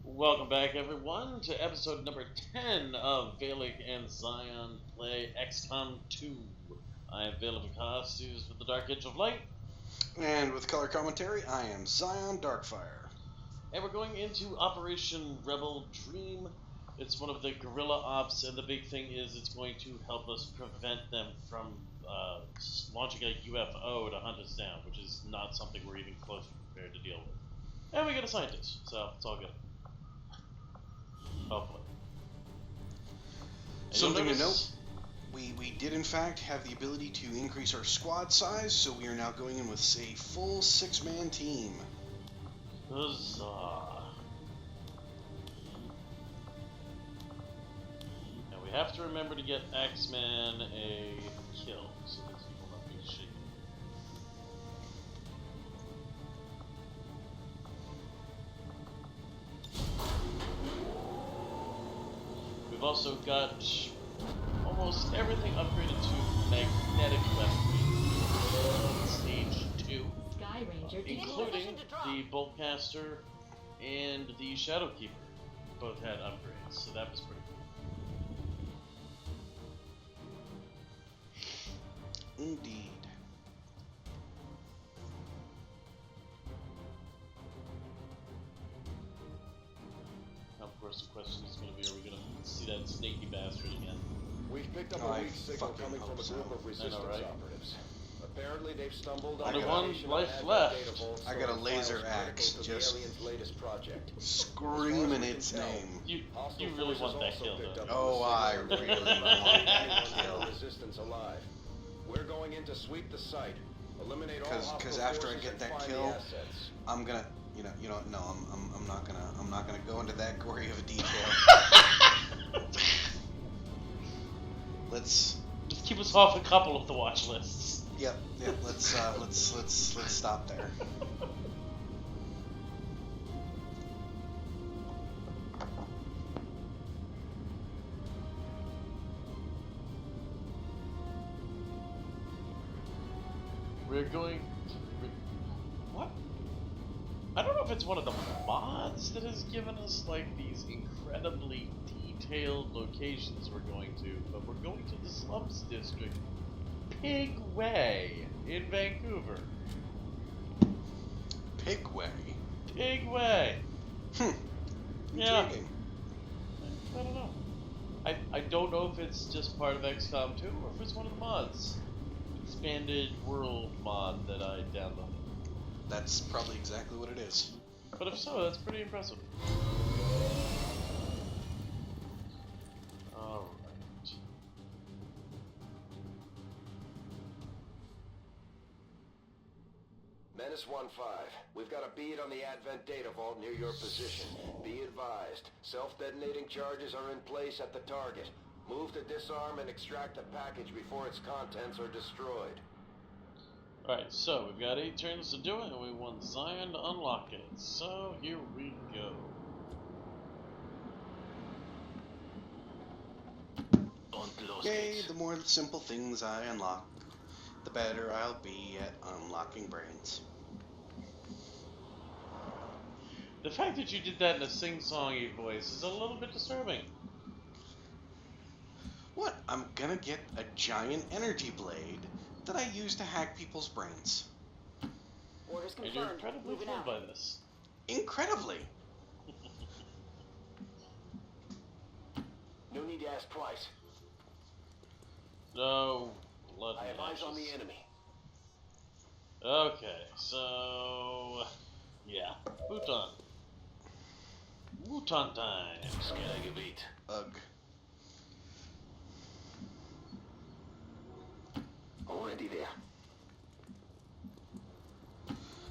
Welcome back, everyone, to episode number 10 of Valik and Zion play XCom2. I am Valik Costumes with the Dark Edge of Light. And with color commentary, I am Zion Darkfire. And we're going into Operation Rebel Dream. It's one of the guerrilla ops, and the big thing is it's going to help us prevent them from launching a UFO to hunt us down, which is not something we're even close prepared to deal with. And we get a scientist, so it's all good. Hopefully. Something to note, we did in fact have the ability to increase our squad size, so we are now going in with a full 6-man team. Huzzah. Now we have to remember to get X-Man a kill, so that he will not be shitty. We've also got almost everything upgraded to magnetic weaponry. Stage 2. Sky Ranger, Including the Boltcaster and the Shadowkeeper. Both had upgrades, so that was pretty cool. Indeed. Now, of course, the question is going to be, are we going to see that snaky bastard again? We've picked up a weak signal coming from a group of resistance operatives. Apparently, they've stumbled on Only one life left. I got a laser axe just screaming its name. You really want that kill, though. Oh, I really want that kill. Resistance alive. We're going in to sweep the site. Eliminate all Because after I get that kill, I'm gonna, I'm not gonna go into that gory of a detail. Let's just keep us off a couple of the watch lists. Yep. Let's stop there. We're going to... What? I don't know if it's one of the mods that has given us, like, these incredibly detailed locations we're going to, but we're going to the Slums District, Pig Way, in Vancouver. Pig Way? Pig Way! Yeah. Intriguing. I don't know. I don't know if it's just part of XCom2 or if it's one of the mods. Expanded World mod that I downloaded. That's probably exactly what it is. But if so, that's pretty impressive. Alright. Menace 1-5. We've got a bead on the Advent data vault near your position. Be advised, self-detonating charges are in place at the target. Move to disarm and extract the package before its contents are destroyed. Alright, so we've got 8 turns to do it, and we want Zion to unlock it. So here we go. Yay, the more simple things I unlock, the better I'll be at unlocking brains. The fact that you did that in a sing-songy voice is a little bit disturbing. What? I'm gonna get a giant energy blade that I use to hack people's brains. Orders And you're confirmed. incredibly Moving thrilled out. by this. Incredibly. No need to ask twice. No blood I have eyes on the matches. enemy. Okay, so... yeah. Bhutan. Bhutan time. Skagabit. Ugh. Already there.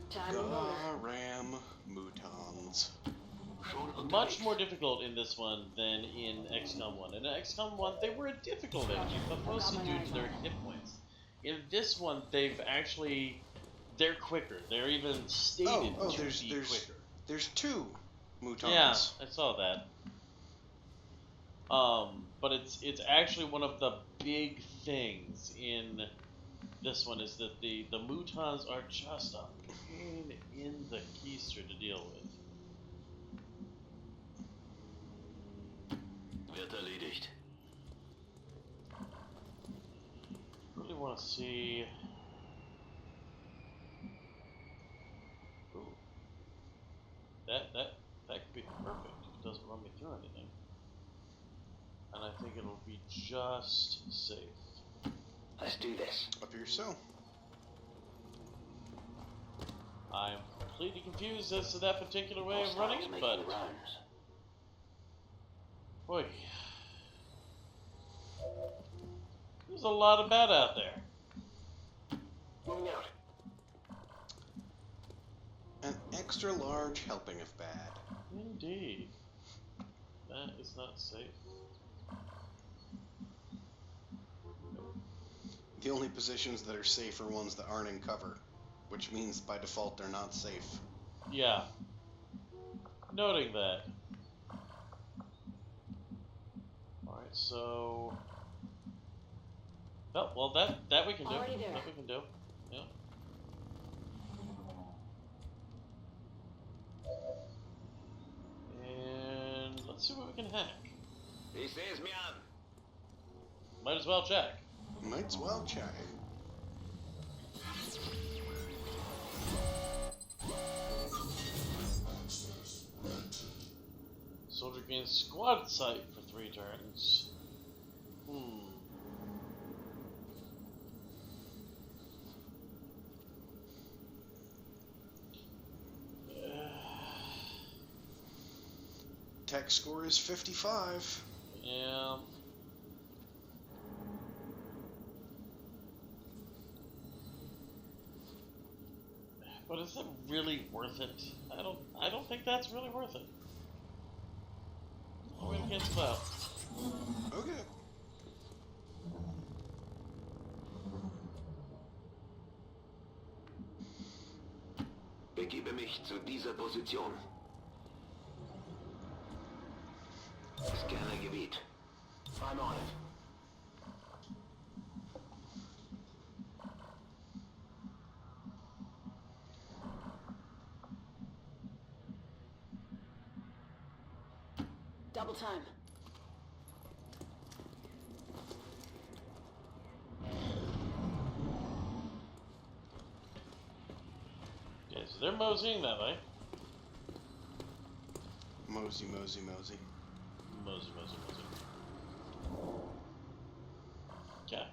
Time and motor. Garam Mutons. Much more difficult in this one than in XCOM 1. In XCOM 1, they were a difficult enemy, but mostly due to their hit points. In this one, they're quicker. They're even stated to be quicker. There's 2 Mutons. Yeah, I saw that. But it's actually one of the big things in this one is that the Mutons are just a pain in the keister to deal with. want to see. Ooh. That could be perfect. It doesn't run me through anything. And I think it'll be just safe. Let's do this. Up here, so. I'm completely confused as to that particular way of Hostiles running it, making but rounds. boy, there's a lot of bad out there. Moving out. An extra large helping of bad. Indeed. That is not safe. The only positions that are safe are ones that aren't in cover, which means by default they're not safe. Yeah. Noting that. Alright, so... Oh, well, that we can do. Already there. That we can do. Yeah. And let's see what we can hack. He says me on. Might as well check. Might as well check. Soldier gains squad sight for 3 turns. Tech score is 55. Yeah. But is it really worth it? I don't think that's really worth it. I'm gonna cancel out. Okay. Begebe mich zu dieser Position. Scanner Gebiet. I'm on it. Double time. Okay, so they're moseying that way. Mosey, mosey, mosey. Mosey. Okay.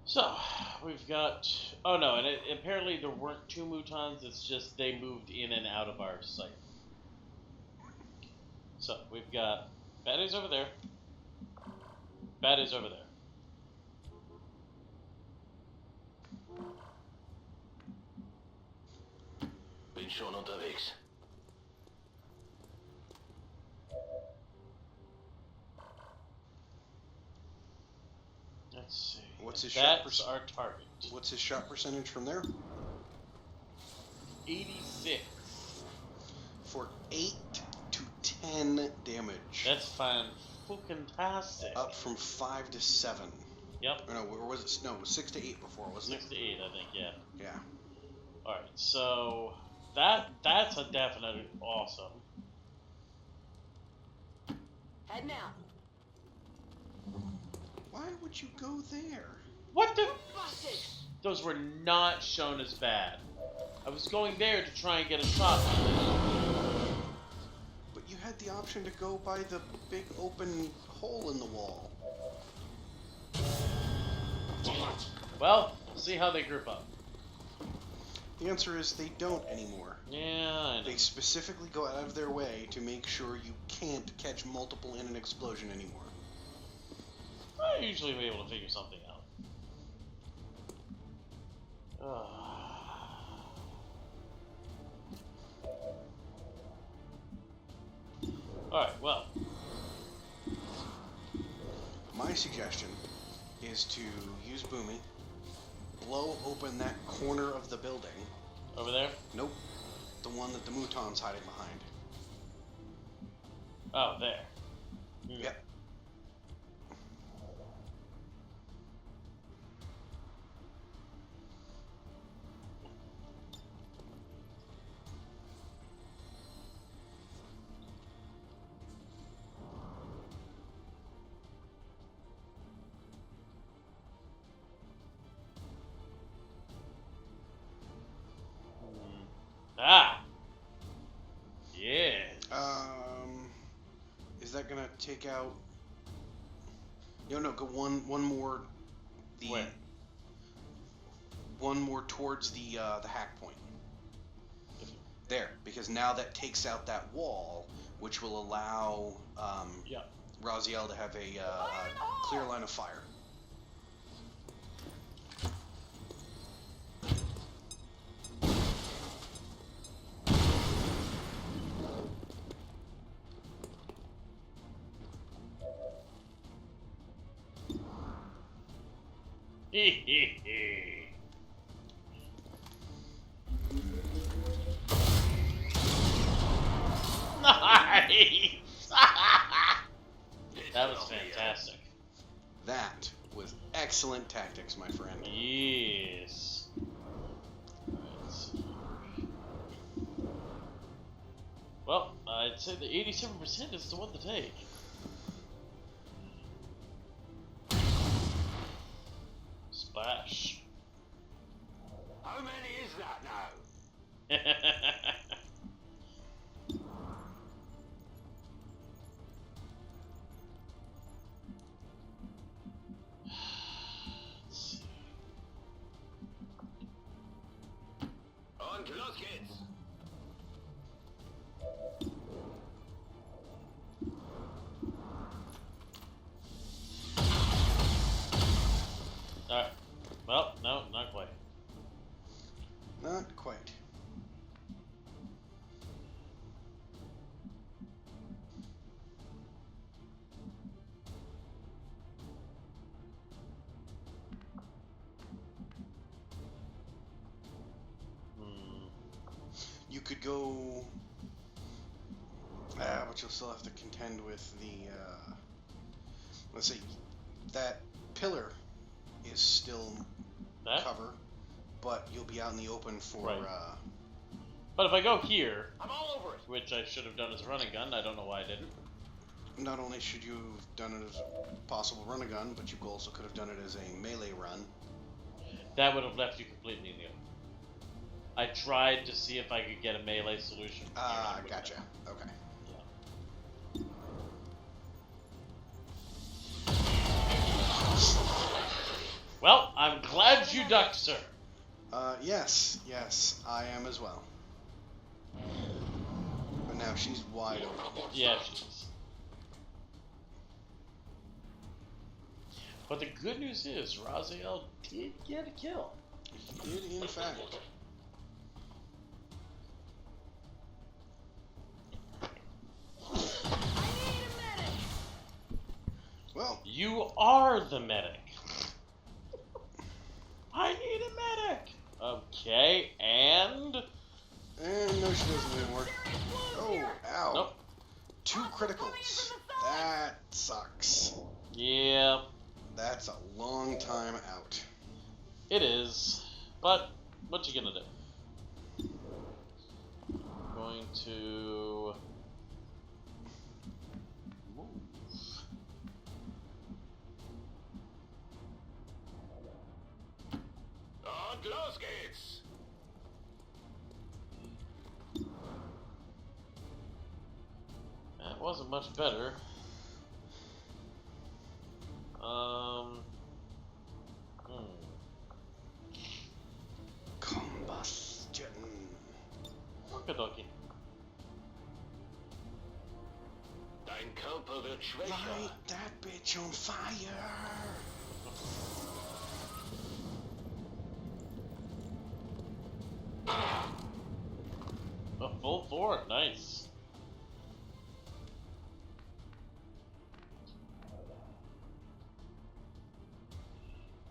So, we've got... Oh no, and apparently there weren't 2 Mutons, it's just they moved in and out of our sight. So, we've got baddies over there. Baddies over there. Bin schon unterwegs. Let's see. What's his shot That's our target. What's his shot percentage from there? 86. For 8 to 10 damage. That's fan-fucking-tastic. Up from 5 to 7. Yep. Or no, or was it? No, it was 6 to 8 before, wasn't 6 to 8, I think, yeah. it? Yeah. Alright, so that's a definite awesome. Heading out. Why would you go there? What the? Busted. Those were not shown as bad. I was going there to try and get a shot. But you had the option to go by the big open hole in the wall. Well, we'll see how they group up. The answer is they don't anymore. Yeah, I know. They specifically go out of their way to make sure you can't catch multiple in an explosion anymore. I usually be able to figure something out. Alright, well. My suggestion is to use Boomy, blow open that corner of the building. Over there? Nope. The one that the Muton's hiding behind. Oh, there. Yep. gonna take out. No, go one more. Where? One more towards the hack point. There, because now that takes out that wall, which will allow Raziel to have a clear line of fire. Nice! That was fantastic. That was excellent tactics, my friend. Yes. Well, I'd say the 87% is the one to take. Splash. How many is that now? On to los kids. Alright. Well, no, not quite. Not quite. You could go, but you'll still have to contend with the, let's say, that pillar is still cover, but you'll be out in the open for, right. But if I go here, I'm all over it. Which I should have done as a running gun, I don't know why I didn't. Not only should you have done it as a possible run and gun, but you also could have done it as a melee run. That would have left you completely in the open. I tried to see if I could get a melee solution. Gotcha. Okay. Well, I'm glad you ducked, sir. Yes, I am as well. But now she's wide open. Yeah, she is. But the good news is, Raziel did get a kill. He did, in fact. Well, you are the medic. I need a medic. Okay, and no, she doesn't anymore. Oh, ow. Nope. 2 criticals. That sucks. Yeah. That's a long time out. It is. But what you gonna do? Going to move. On to los kids. That wasn't much better. Combustion. Okie-dokie. Dein Körper wird schwächer. Light that bitch on fire. A full 4, nice.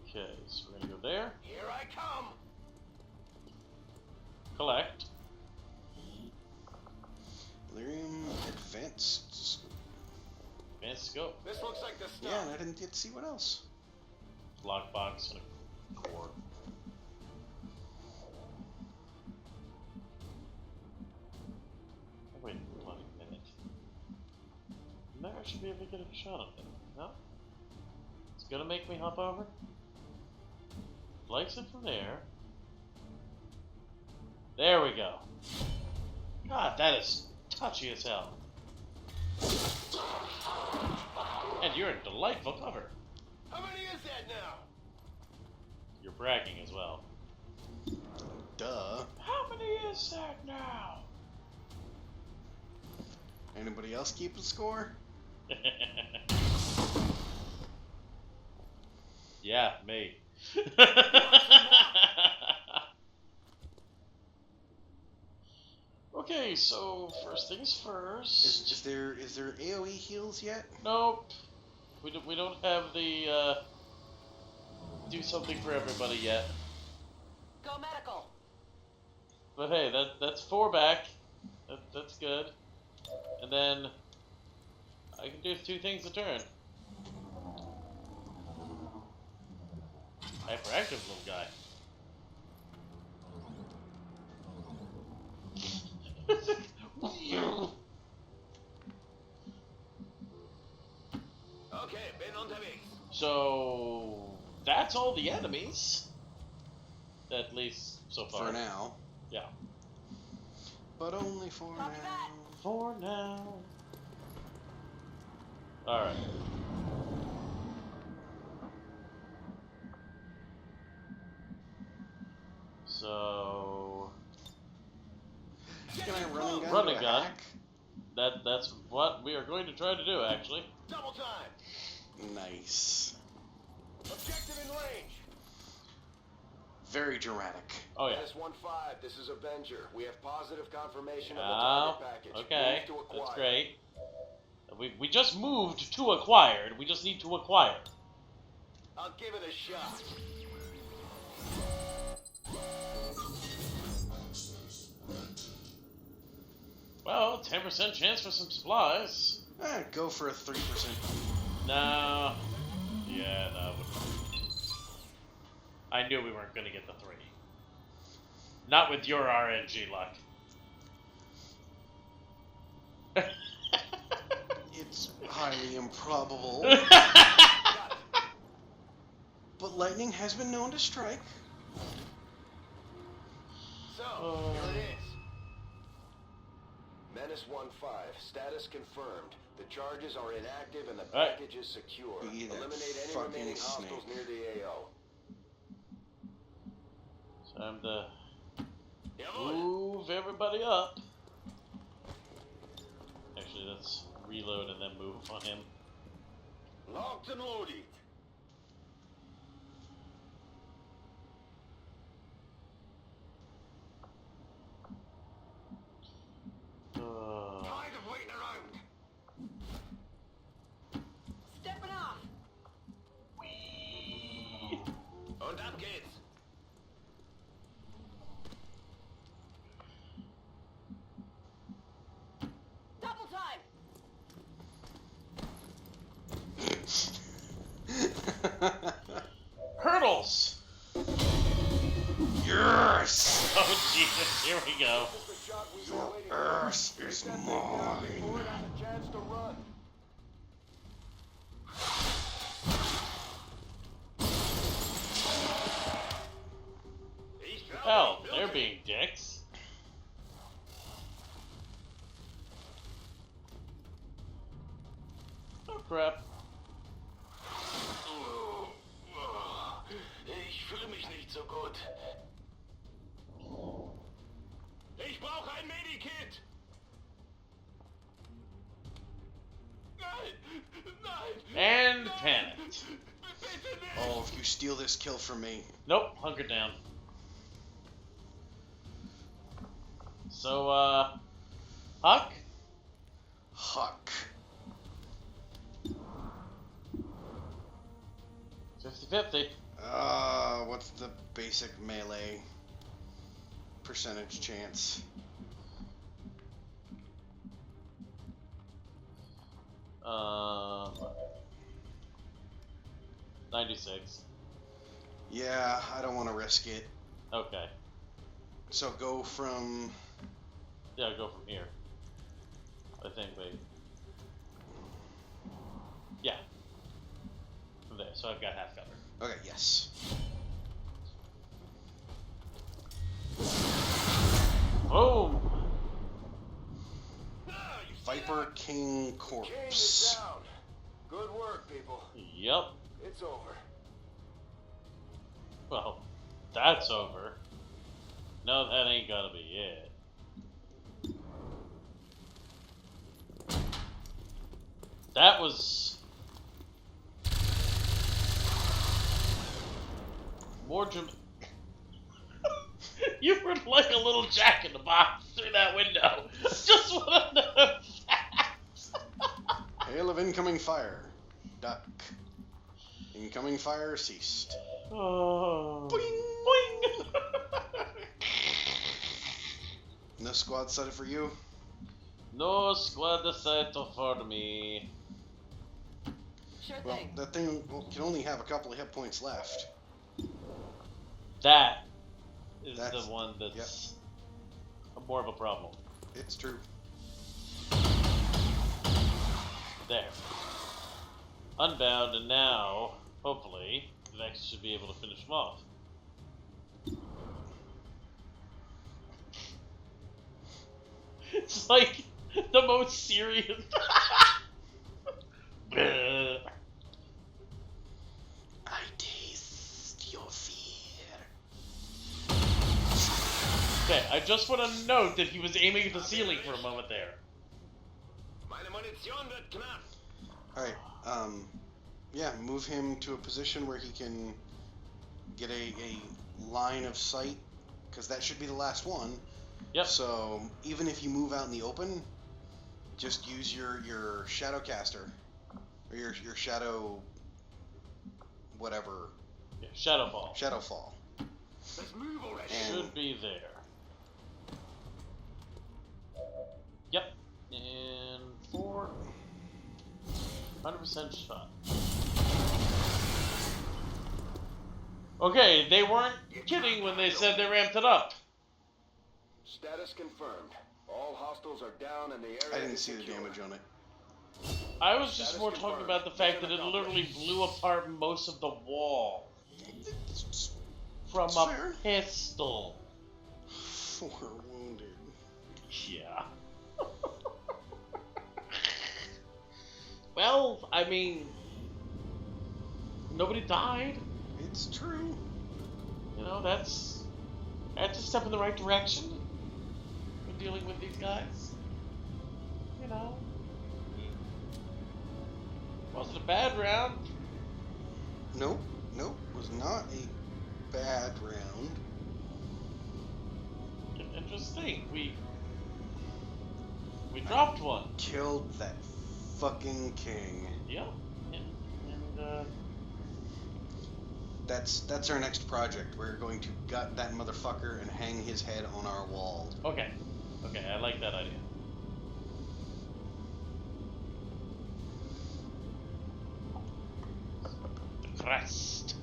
Okay, so we're gonna go there. Here I come. Collect. Lyrium advanced. Advanced scope. This looks like the stuff. Yeah, and I didn't get to see what else. Lockbox and a cord. Oh, wait a bloody minute. Now I should be able to get a shot of it. No? It's gonna make me hop over? Likes it from there. There we go. God, that is touchy as hell. And you're a delightful cover. How many is that now? You're bragging as well. Duh. How many is that now? Anybody else keeping score? Yeah, me. Okay, so first things first. Is there AOE heals yet? Nope. We don't have the do something for everybody yet. Go medical. But hey, that's 4 back. That's good. And then I can do 2 things a turn. Hyperactive little guy. Okay, bin unterwegs. So that's all the enemies. At least so far. For now. Yeah. But only for Copy now. that. For now. Alright. So Can I run Run and and gun? gun. That's what we are going to try to do, actually. Double time. Nice. Objective in range. Very dramatic. Oh yeah. Menace 1-5, this is Avenger. We have positive confirmation of the Oh, target package. okay. Move to acquire. That's great. We just moved to acquired. We just need to acquire. I'll give it a shot. Well, 10% chance for some supplies. Go for a 3%. No. Yeah, no. I knew we weren't going to get the 3. Not with your RNG luck. It's highly improbable. But lightning has been known to strike. So, here it is. Menace 1-5, status confirmed. The charges are inactive and the Right. package is secure. Be that Eliminate any fucking remaining hostiles snake. near the AO. Time to Jawohl. move everybody up. Actually, let's reload and then move on him. Locked and loaded. Tired of waiting around. Stepping off. Und ab geht's. Double time. Hurdles! Yes! Oh, Jesus, here we go. This is the shot we've been Your waiting for. earth is Get that thing down mine. before it has a chance to run. Hell, they're being dicks. Oh, crap. Ich fühle mich nicht so gut. Ich brauche ein Medikit. Nein, nein. And nein. panicked. Bitte nicht. Oh, if you steal this kill from me. Nope, hunker down. So, Huck? Huck. 50-50. What's the basic melee percentage chance? Um, 96. Yeah, I don't want to risk it. Okay. So go from... Yeah, go from here. I think, wait. Yeah. From there, so I've got half cover. Okay, yes. Boom! Viper King King is corpse. down. Good work, people. Yep. It's over. Well, that's over. No, that ain't gonna be it. That was more You were like a little Jack in the Box through that window. Just want to know facts. Hail of incoming fire. Duck. Incoming fire ceased. Oh. Boing! Boing! No squad set it for you? No squad decided for me. Sure Well, thing. that thing can only have a couple of hit points left. That is That's the one that's more of a problem. It's true. There. Unbound, and now, hopefully, Vex should be able to finish him off. It's like the most serious. I taste your fear. Okay, I just want to note that he was aiming at the ceiling for a moment there. Alright, yeah, move him to a position where he can get a line of sight, because that should be the last one. Yep. So, even if you move out in the open, just use your shadow caster, or your shadow, whatever. Yeah, Shadowfall. Shadowfall. Let's move already. Should be there. Yep. And 100% shot. Okay, they weren't kidding when they said they ramped it up. Status confirmed. All hostiles are down and the area I didn't is see the secure. damage on it. I was just more talking about the fact that it literally blew apart most of the wall from a Fair. pistol. 4 wounded. Yeah. Well, I mean, nobody died. It's true. You know, that's a step in the right direction when dealing with these guys. You know, wasn't a bad round. Nope, was not a bad round. Interesting. We dropped one. Killed that fucking king. Yeah. And That's our next project. We're going to gut that motherfucker and hang his head on our wall. okay, I like that idea. The crest.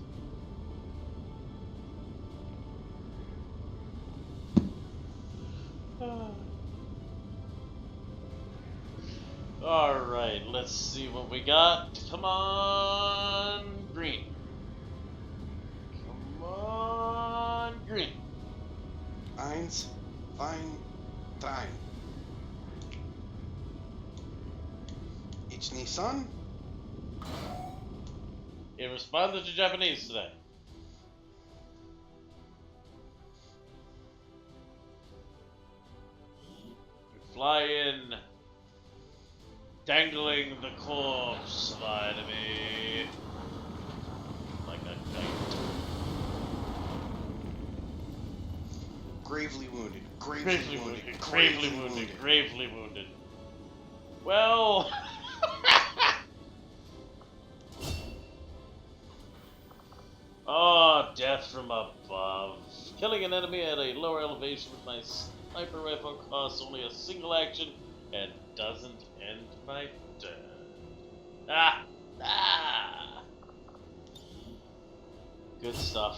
All right, let's see what we got. Come on, green. Come on, green. Eins, fein, drei. Ich Nissan? It responded to Japanese today. We fly in, dangling the corpse of enemy like a kite. Gravely wounded. Gravely wounded. Gravely wounded. Gravely wounded. Well. Oh, death from above. Killing an enemy at a lower elevation with my sniper rifle costs only a single action and doesn't end my turn. Ah! Ah! Good stuff.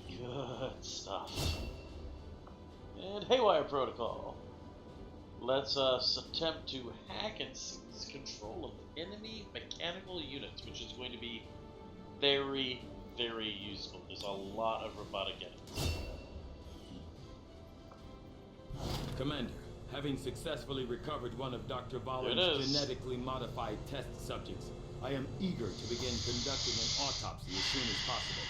Good stuff. And Haywire Protocol. Let's attempt to hack and seize control of enemy mechanical units, which is going to be very, very useful. There's a lot of robotic enemies. Commander, Having successfully recovered one of Dr. It Vollin's is. genetically modified test subjects, I am eager to begin conducting an autopsy as soon as possible.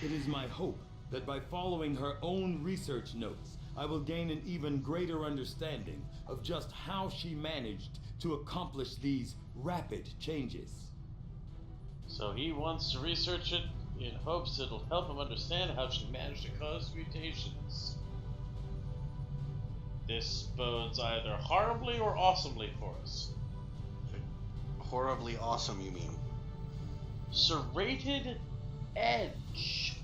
It is my hope that by following her own research notes, I will gain an even greater understanding of just how she managed to accomplish these rapid changes. So he wants to research it in hopes it'll help him understand how she managed to cause mutations. This bodes either horribly or awesomely for us. Horribly awesome, you mean? Serrated Edge.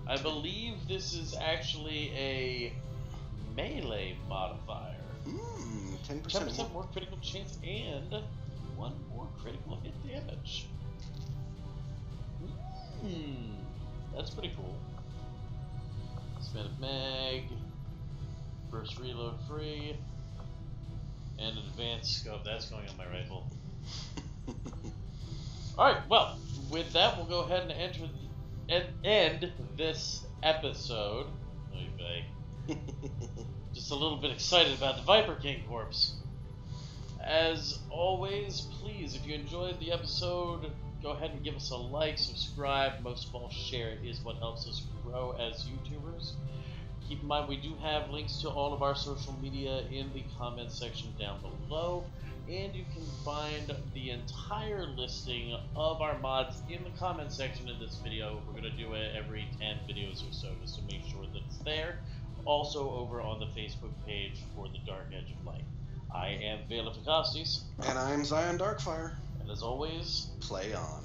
I believe this is actually a melee modifier. 10% more critical chance and 1 more critical hit damage. That's pretty cool. Spin of mag, burst reload free, and advanced scope. That's going on my rifle. Alright, well, with that, we'll go ahead and end this episode. Just a little bit excited about the Viper King corpse. As always, please, if you enjoyed the episode, go ahead and give us a like, subscribe, most of all, share. It is what helps us grow as YouTubers. Keep in mind, we do have links to all of our social media in the comment section down below. And you can find the entire listing of our mods in the comment section of this video. We're going to do it every 10 videos or so, just to make sure that it's there. Also over on the Facebook page for the Dark Edge of Light. I am Vela Ficastis. And I'm Zion Darkfire. And as always, play on.